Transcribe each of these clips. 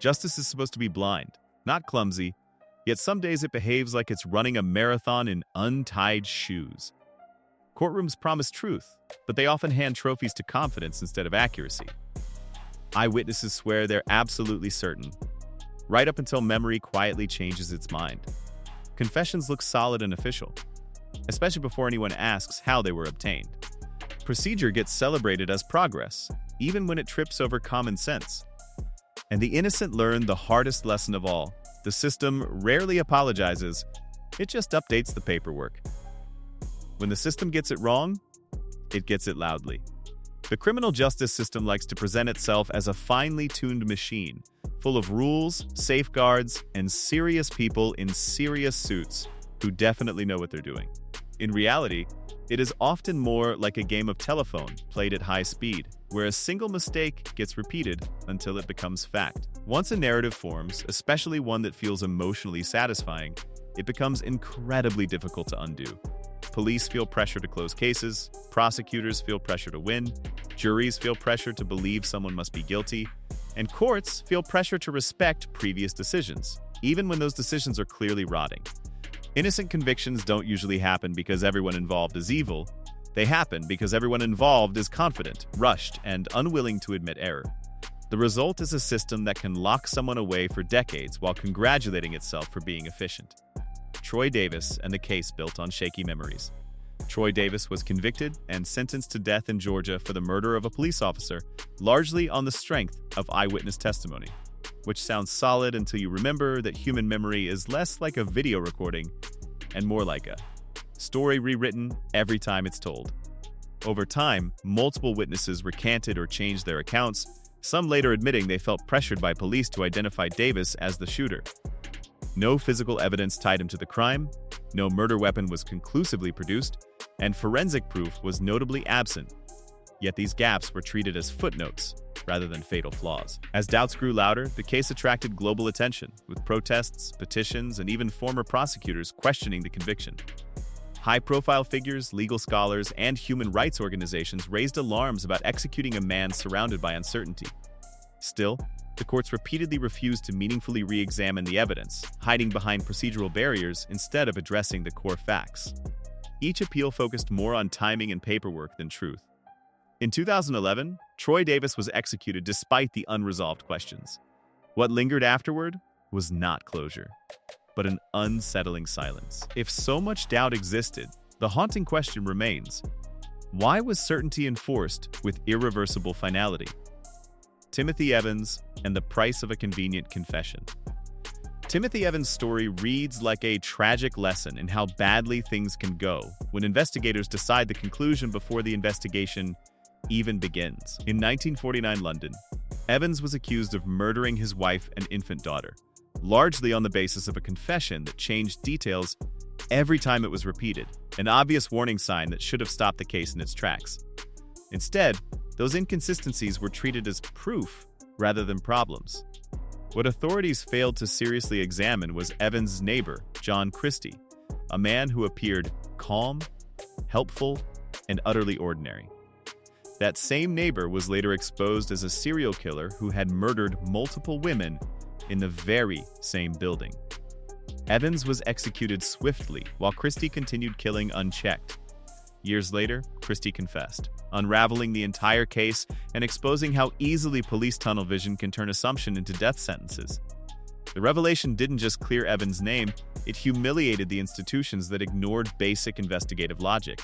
Justice is supposed to be blind, not clumsy, yet some days it behaves like it's running a marathon in untied shoes. Courtrooms promise truth, but they often hand trophies to confidence instead of accuracy. Eyewitnesses swear they're absolutely certain, right up until memory quietly changes its mind. Confessions look solid and official, especially before anyone asks how they were obtained. Procedure gets celebrated as progress, even when it trips over common sense. And the innocent learn the hardest lesson of all. The system rarely apologizes, it just updates the paperwork. When the system gets it wrong, it gets it loudly. The criminal justice system likes to present itself as a finely tuned machine, full of rules, safeguards, and serious people in serious suits who definitely know what they're doing. In reality, it is often more like a game of telephone played at high speed, where a single mistake gets repeated until it becomes fact. Once a narrative forms, especially one that feels emotionally satisfying, it becomes incredibly difficult to undo. Police feel pressure to close cases, prosecutors feel pressure to win, juries feel pressure to believe someone must be guilty, and courts feel pressure to respect previous decisions, even when those decisions are clearly rotting. Innocent convictions don't usually happen because everyone involved is evil. They happen because everyone involved is confident, rushed, and unwilling to admit error. The result is a system that can lock someone away for decades while congratulating itself for being efficient. Troy Davis and the case built on shaky memories. Troy Davis was convicted and sentenced to death in Georgia for the murder of a police officer, largely on the strength of eyewitness testimony, which sounds solid until you remember that human memory is less like a video recording and more like a story rewritten every time it's told. Over time, multiple witnesses recanted or changed their accounts, some later admitting they felt pressured by police to identify Davis as the shooter. No physical evidence tied him to the crime, no murder weapon was conclusively produced, and forensic proof was notably absent. Yet these gaps were treated as footnotes rather than fatal flaws. As doubts grew louder, the case attracted global attention, with protests, petitions, and even former prosecutors questioning the conviction. High-profile figures, legal scholars, and human rights organizations raised alarms about executing a man surrounded by uncertainty. Still, the courts repeatedly refused to meaningfully re-examine the evidence, hiding behind procedural barriers instead of addressing the core facts. Each appeal focused more on timing and paperwork than truth. In 2011, Troy Davis was executed despite the unresolved questions. What lingered afterward was not closure, but an unsettling silence. If so much doubt existed, the haunting question remains: why was certainty enforced with irreversible finality? Timothy Evans and the price of a convenient confession. Timothy Evans' story reads like a tragic lesson in how badly things can go when investigators decide the conclusion before the investigation even begins. In 1949 London, Evans was accused of murdering his wife and infant daughter, largely on the basis of a confession that changed details every time it was repeated, an obvious warning sign that should have stopped the case in its tracks. Instead, those inconsistencies were treated as proof rather than problems. What authorities failed to seriously examine was Evans' neighbor, John Christie, a man who appeared calm, helpful, and utterly ordinary. That same neighbor was later exposed as a serial killer who had murdered multiple women in the very same building. Evans was executed swiftly while Christie continued killing unchecked. Years later, Christie confessed, unraveling the entire case and exposing how easily police tunnel vision can turn assumption into death sentences. The revelation didn't just clear Evans' name, it humiliated the institutions that ignored basic investigative logic.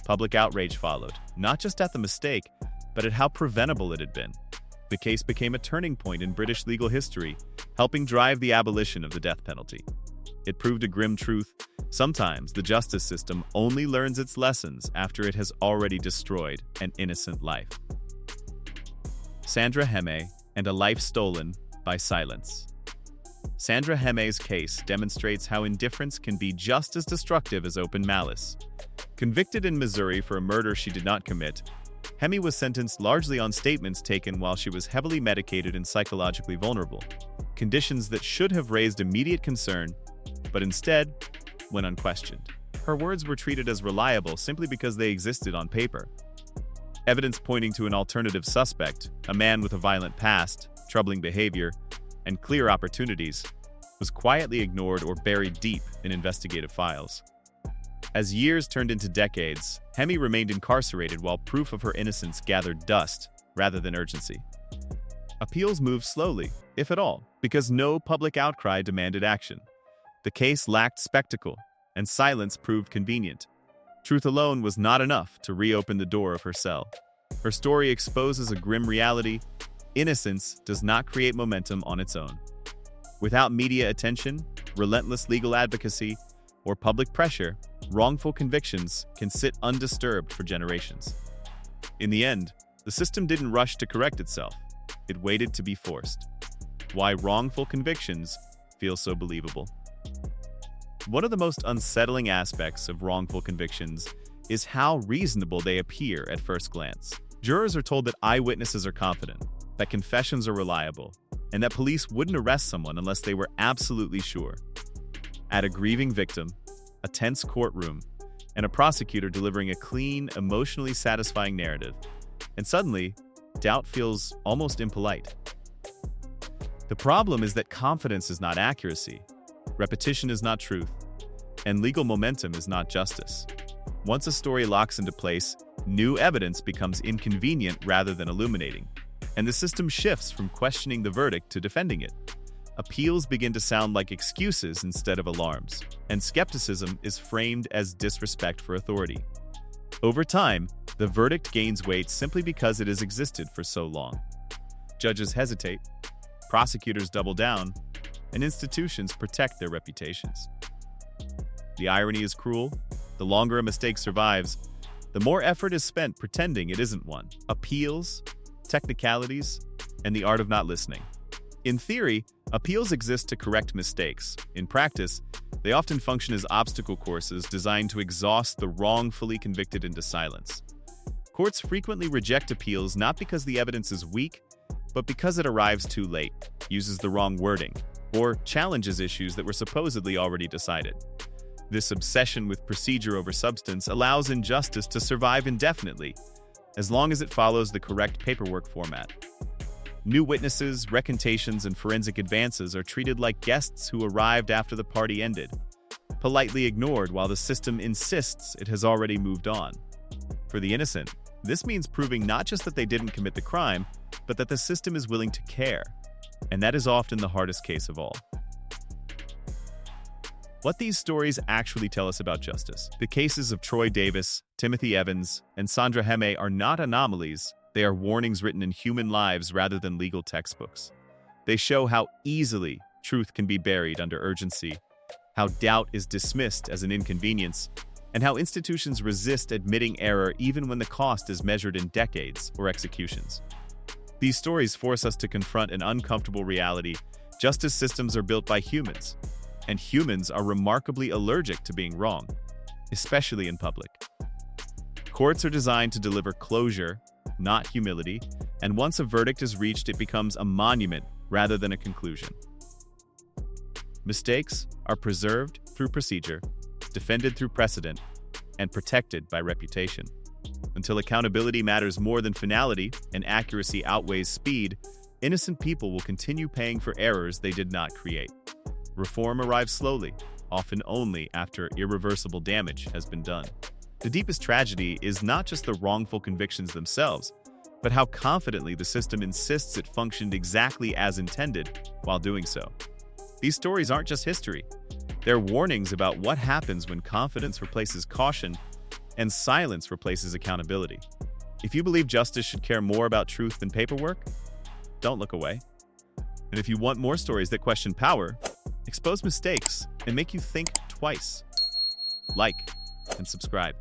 Public outrage followed, not just at the mistake, but at how preventable it had been. The case became a turning point in British legal history, helping drive the abolition of the death penalty. It proved a grim truth: sometimes the justice system only learns its lessons after it has already destroyed an innocent life. Sandra Hemme and a life stolen by silence. Sandra Hemme's case demonstrates how indifference can be just as destructive as open malice. Convicted in Missouri for a murder she did not commit, Hemme was sentenced largely on statements taken while she was heavily medicated and psychologically vulnerable, conditions that should have raised immediate concern, but instead went unquestioned. Her words were treated as reliable simply because they existed on paper. Evidence pointing to an alternative suspect, a man with a violent past, troubling behavior, and clear opportunities, was quietly ignored or buried deep in investigative files. As years turned into decades, Hemme remained incarcerated while proof of her innocence gathered dust rather than urgency. Appeals moved slowly, if at all, because no public outcry demanded action. The case lacked spectacle, and silence proved convenient. Truth alone was not enough to reopen the door of her cell. Her story exposes a grim reality: innocence does not create momentum on its own. Without media attention, relentless legal advocacy, or public pressure, wrongful convictions can sit undisturbed for generations. In the end, the system didn't rush to correct itself. It waited to be forced. Why wrongful convictions feel so believable. One of the most unsettling aspects of wrongful convictions is how reasonable they appear at first glance. Jurors are told that eyewitnesses are confident, that confessions are reliable, and that police wouldn't arrest someone unless they were absolutely sure. Add a grieving victim, a tense courtroom, and a prosecutor delivering a clean, emotionally satisfying narrative, and suddenly, doubt feels almost impolite. The problem is that confidence is not accuracy, repetition is not truth, and legal momentum is not justice. Once a story locks into place, new evidence becomes inconvenient rather than illuminating, and the system shifts from questioning the verdict to defending it. Appeals begin to sound like excuses instead of alarms, and skepticism is framed as disrespect for authority. Over time, the verdict gains weight simply because it has existed for so long. Judges hesitate, prosecutors double down, and institutions protect their reputations. The irony is cruel. The longer a mistake survives, the more effort is spent pretending it isn't one. Appeals, technicalities, and the art of not listening. In theory, appeals exist to correct mistakes. In practice, they often function as obstacle courses designed to exhaust the wrongfully convicted into silence. Courts frequently reject appeals not because the evidence is weak, but because it arrives too late, uses the wrong wording, or challenges issues that were supposedly already decided. This obsession with procedure over substance allows injustice to survive indefinitely, as long as it follows the correct paperwork format. New witnesses, recantations, and forensic advances are treated like guests who arrived after the party ended, politely ignored while the system insists it has already moved on. For the innocent, this means proving not just that they didn't commit the crime, but that the system is willing to care. And that is often the hardest case of all. What these stories actually tell us about justice. The cases of Troy Davis, Timothy Evans, and Sandra Hemme are not anomalies. They are warnings written in human lives rather than legal textbooks. They show how easily truth can be buried under urgency, how doubt is dismissed as an inconvenience, and how institutions resist admitting error even when the cost is measured in decades or executions. These stories force us to confront an uncomfortable reality. Justice systems are built by humans, and humans are remarkably allergic to being wrong, especially in public. Courts are designed to deliver closure, not humility, and once a verdict is reached, it becomes a monument rather than a conclusion. Mistakes are preserved through procedure, defended through precedent, and protected by reputation. Until accountability matters more than finality and accuracy outweighs speed, innocent people will continue paying for errors they did not create. Reform arrives slowly, often only after irreversible damage has been done. The deepest tragedy is not just the wrongful convictions themselves, but how confidently the system insists it functioned exactly as intended while doing so. These stories aren't just history. They're warnings about what happens when confidence replaces caution and silence replaces accountability. If you believe justice should care more about truth than paperwork, don't look away. And if you want more stories that question power, expose mistakes, and make you think twice, like and subscribe.